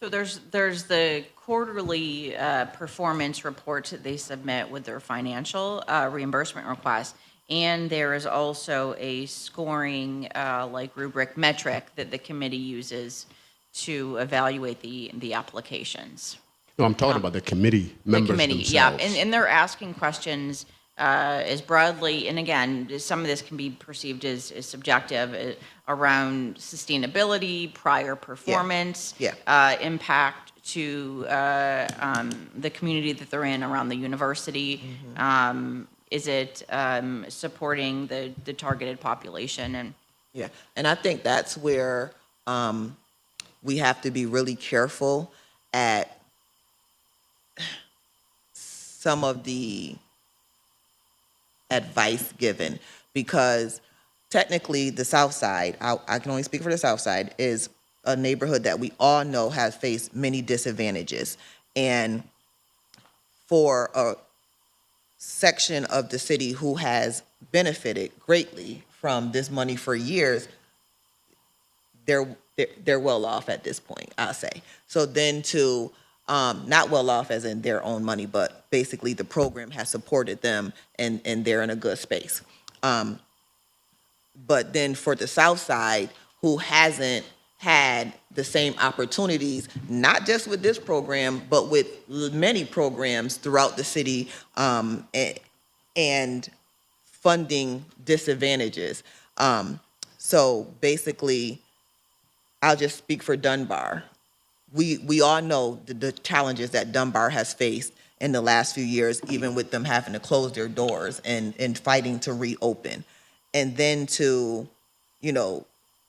So there's the quarterly performance reports that they submit with their financial reimbursement requests, and there is also a scoring like rubric metric that the committee uses to evaluate the applications. No, I'm talking about the committee members The committee, themselves. yeah, and they're asking questions as broadly, and again, some of this can be perceived as subjective, around sustainability, prior performance, Yeah. impact to the community that they're in around the university. Is it supporting the targeted population? And Yeah, and I think that's where we have to be really careful at some of the advice given, because technically the South Side, I can only speak for the South Side, is a neighborhood that we all know has faced many disadvantages. And for a section of the city who has benefited greatly from this money for years, they're well off at this point, I'll say. So then to, not well off as in their own money, but basically the program has supported them and they're in a good space. But then for the South Side, who hasn't had the same opportunities, not just with this program, but with many programs throughout the city, and funding disadvantages. So basically, I'll just speak for Dunbar. We all know the challenges that Dunbar has faced in the last few years, even with them having to close their doors and fighting to reopen. And then to,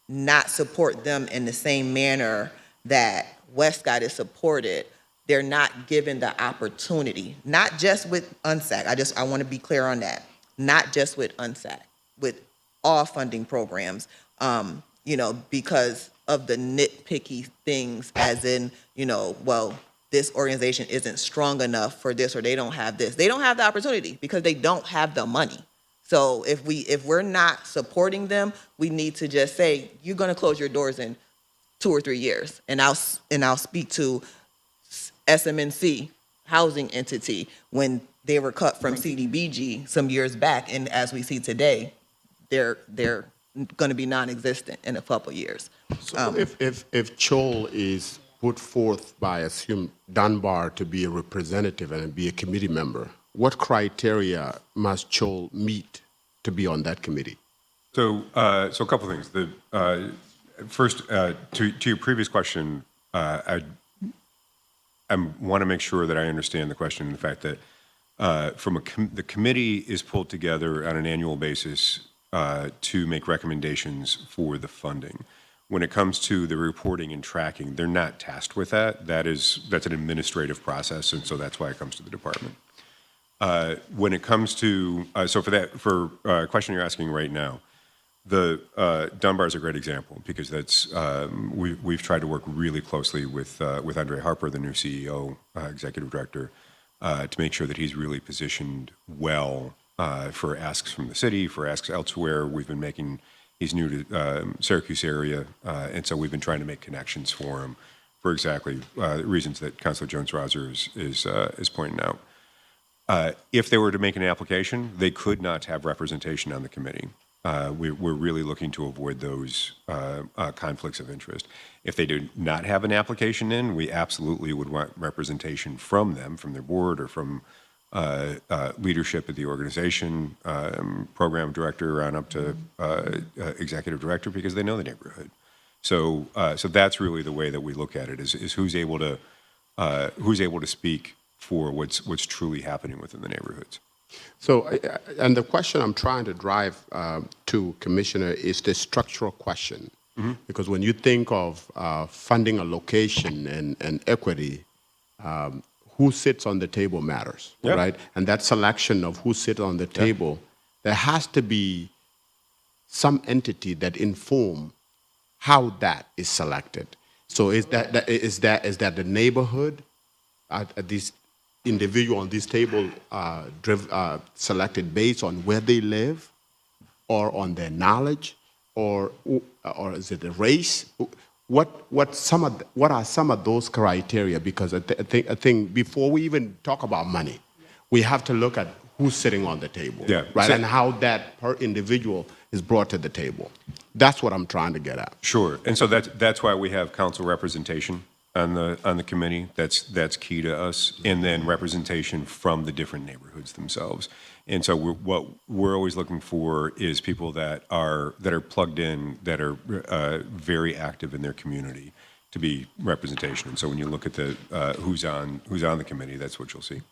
not support them in the same manner that Westcott is supported, they're not given the opportunity, not just with UNSAC. I want to be clear on that. Not just with UNSAC, with all funding programs, because of the nitpicky things, as in, well, this organization isn't strong enough for this, or they don't have this. They don't have the opportunity because they don't have the money. So if we're not supporting them, we need to just say, you're going to close your doors in 2 or 3 years. And I'll speak to SMNC housing entity when they were cut from CDBG some years back, and as we see today, they're going to be non-existent in a couple of years. So if Chol is put forth by, assume, Dunbar to be a representative and be a committee member, what criteria must Chol meet to be on that committee? So a couple of things. First, to your previous question, I want to make sure that I understand the question and the fact that the committee is pulled together on an annual basis to make recommendations for the funding. When it comes to the reporting and tracking, they're not tasked with that. That's an administrative process, and so that's why it comes to the department. When it comes to, for a question you're asking right now, Dunbar is a great example because we've tried to work really closely with Andre Harper, the new CEO, executive director, to make sure that he's really positioned well for asks from the city, for asks elsewhere. He's new to Syracuse area, and so we've been trying to make connections for him for exactly reasons that Councilor Jones-Rosser is pointing out. If they were to make an application, they could not have representation on the committee. We're really looking to avoid those conflicts of interest. If they do not have an application in, we absolutely would want representation from them, from their board, or from leadership at the organization, program director on up to executive director, because they know the neighborhood. So that's really the way that we look at it: is who's able to speak for what's truly happening within the neighborhoods. So, and the question I'm trying to drive to, Commissioner, is the structural question. Mm-hmm. Because when you think of funding a location and equity, who sits on the table matters, yep. Right? And that selection of who sits on the table, there has to be some entity that inform how that is selected. So is that the neighborhood, these individual on this table selected based on where they live, or on their knowledge, or is it a race? What are some of those criteria? Because I think before we even talk about money, we have to look at who's sitting on the table, Yeah. right, So- and how that per individual is brought to the table. That's what I'm trying to get at. Sure, and so that's why we have council representation on the committee. That's key to us, and then representation from the different neighborhoods themselves. And so what we're always looking for is people that are plugged in, that are very active in their community, to be representation. And so when you look at the who's on the committee, that's what you'll see.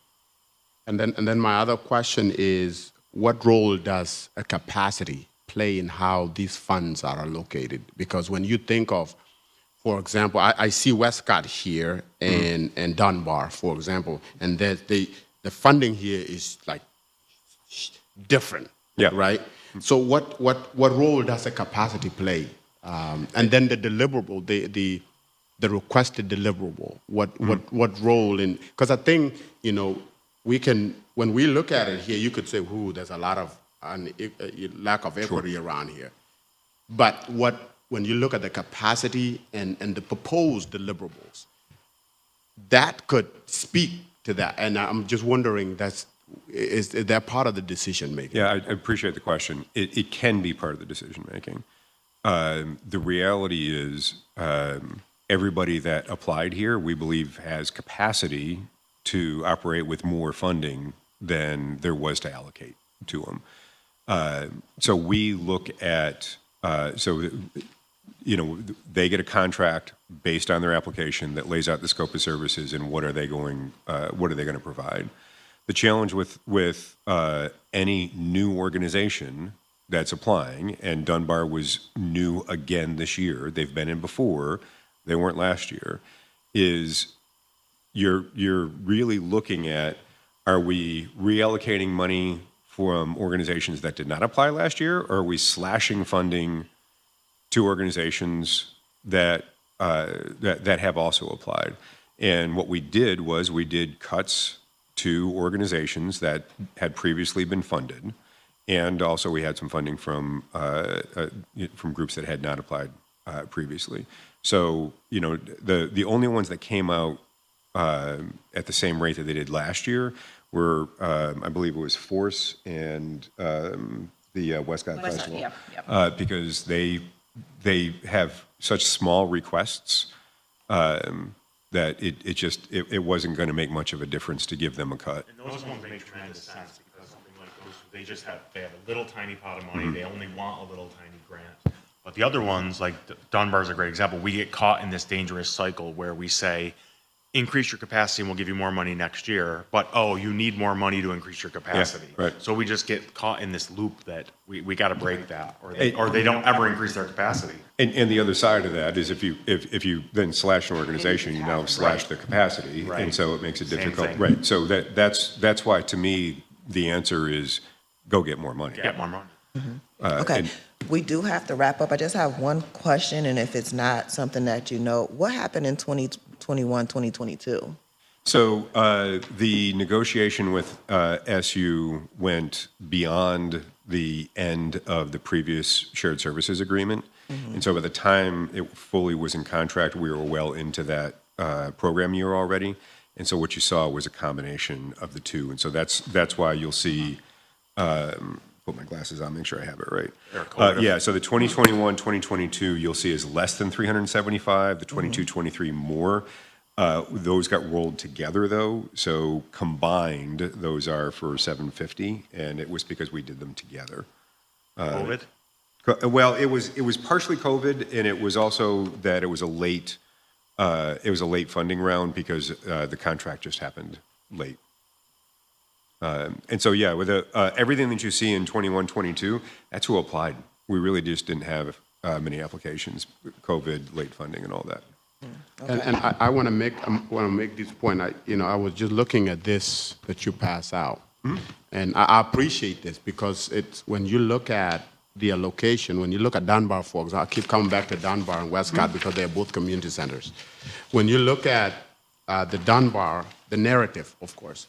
And then my other question is, what role does a capacity play in how these funds are allocated? Because when you think of, for example, I see Westcott here and Dunbar, for example, and the funding here is like different, Yeah. right? So what role does a capacity play? And then the deliverable, the requested deliverable, what role in? Because I think, we can, when we look at it here, you could say, "Ooh, there's a lot of lack of equity around here." But when you look at the capacity and the proposed deliverables, that could speak to that. And I'm just wondering, is that part of the decision making? Yeah, I appreciate the question. It can be part of the decision making. The reality is, everybody that applied here, we believe, has capacity to operate with more funding than there was to allocate to them. So we look at, they get a contract based on their application that lays out the scope of services and what are they going to provide. The challenge with any new organization that's applying, and Dunbar was new again this year, they've been in before, they weren't last year, is you're really looking at, are we reallocating money from organizations that did not apply last year, or are we slashing funding to organizations that have also applied? And what we did was we did cuts to organizations that had previously been funded, and also we had some funding from groups that had not applied previously. So the only ones that came out at the same rate that they did last year were, I believe it was Force and the Westcott Festival. Yep. Because they have such small requests that it wasn't going to make much of a difference to give them a cut. And those ones make tremendous sense because something like those, they have a little tiny pot of money. They only want a little tiny grant. But the other ones, like Dunbar is a great example. We get caught in this dangerous cycle where we say, increase your capacity and we'll give you more money next year. But, you need more money to increase your capacity. Yeah, right. So we just get caught in this loop that we got to break that, or they don't ever increase their capacity. And the other side of that is if you then slash an organization, you now slash their capacity, Right. and so it makes it Same difficult. thing. Right. So that's why, to me, the answer is go get more money. Get more money. Okay, and- we do have to wrap up. I just have one question, and if it's not something that what happened in 2021, 2022? So the negotiation with SU went beyond the end of the previous shared services agreement. And so by the time it fully was in contract, we were well into that program year already. And so what you saw was a combination of the two. And so that's why you'll see, put my glasses on, make sure I have it right. Yeah, so the 2021, 2022, you'll see is less than 375, the 22, 23 more. Those got rolled together though, so combined, those are for 750, and it was because we did them together. COVID? Well, it was partially COVID, and it was also that it was a late funding round because the contract just happened late. And so, yeah, with everything that you see in 21, 22, that's who applied. We really just didn't have many applications, COVID, late funding, and all that. And I want to make this point. I was just looking at this that you pass out, and I appreciate this because it's when you look at the allocation, when you look at Dunbar, for example, I keep coming back to Dunbar and Westcott because they're both community centers. When you look at the Dunbar, the narrative, of course,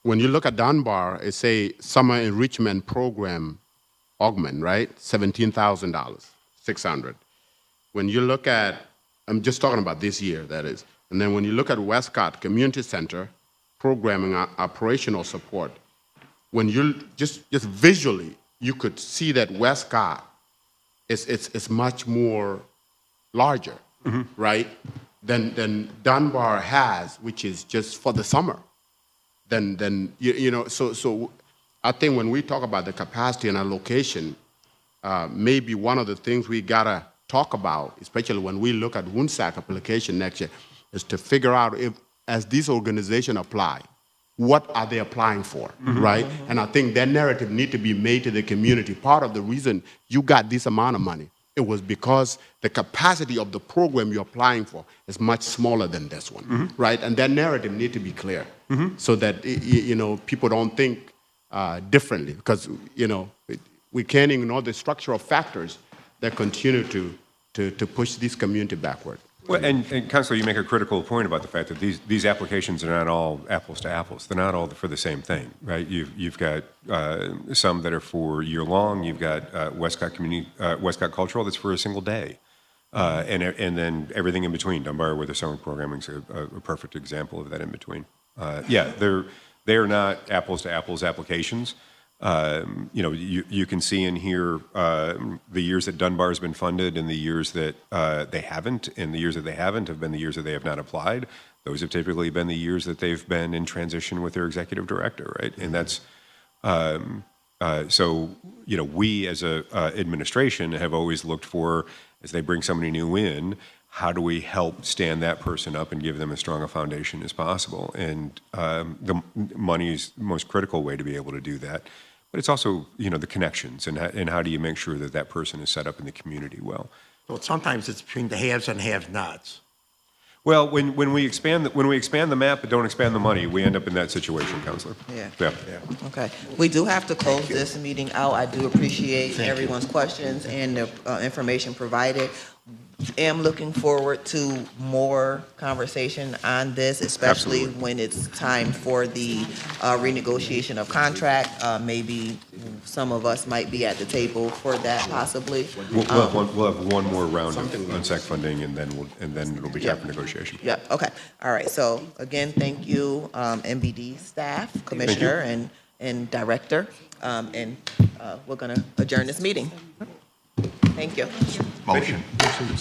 when you look at Dunbar, it's a summer enrichment program augment, right? $17,000, 600. When you look at, I'm just talking about this year, that is. And then when you look at Westcott Community Center, programming, operational support, when you just visually, you could see that Westcott is much more larger, right, than Dunbar has, which is just for the summer. Then you know, so I think when we talk about the capacity and allocation, maybe one of the things we gotta talk about, especially when we look at WUNSAC application next year, is to figure out if, as these organizations apply, what are they applying for, right? And I think that narrative need to be made to the community. Part of the reason you got this amount of money, it was because the capacity of the program you're applying for is much smaller than this one, right? And that narrative need to be clear so that, you know, people don't think differently, because, you know, we can't ignore the structural factors that continue to push this community backward. Well, and Councilor, you make a critical point about the fact that these applications are not all apples to apples. They're not all for the same thing, right? You've got some that are for year long. You've got Westcott Cultural that's for a single day, and then everything in between. Dunbar with the summer programming is a perfect example of that in between. Yeah, they are not apples to apples applications. You know, you can see in here the years that Dunbar has been funded and the years that they haven't, and the years that they haven't have been the years that they have not applied. Those have typically been the years that they've been in transition with their executive director, right? And that's, so, you know, we as a administration have always looked for, as they bring somebody new in, how do we help stand that person up and give them as strong a foundation as possible? And the money is the most critical way to be able to do that. But it's also, you know, the connections and how do you make sure that that person is set up in the community well. So sometimes it's between the haves and have-nots. Well, when we expand the map but don't expand the money, we end up in that situation, Councilor. Yeah. Yeah. Okay. We do have to close this meeting out. I do appreciate everyone's questions and the information provided. Am looking forward to more conversation on this, especially Absolutely. when it's time for the renegotiation of contract. Maybe some of us might be at the table for that possibly. We'll have one more round of UNSAC funding, and then it'll be time for negotiation. Yeah, okay. All right. So again, thank you, MBD staff, Commissioner and Director. And we're going to adjourn this meeting. Thank you. Motion.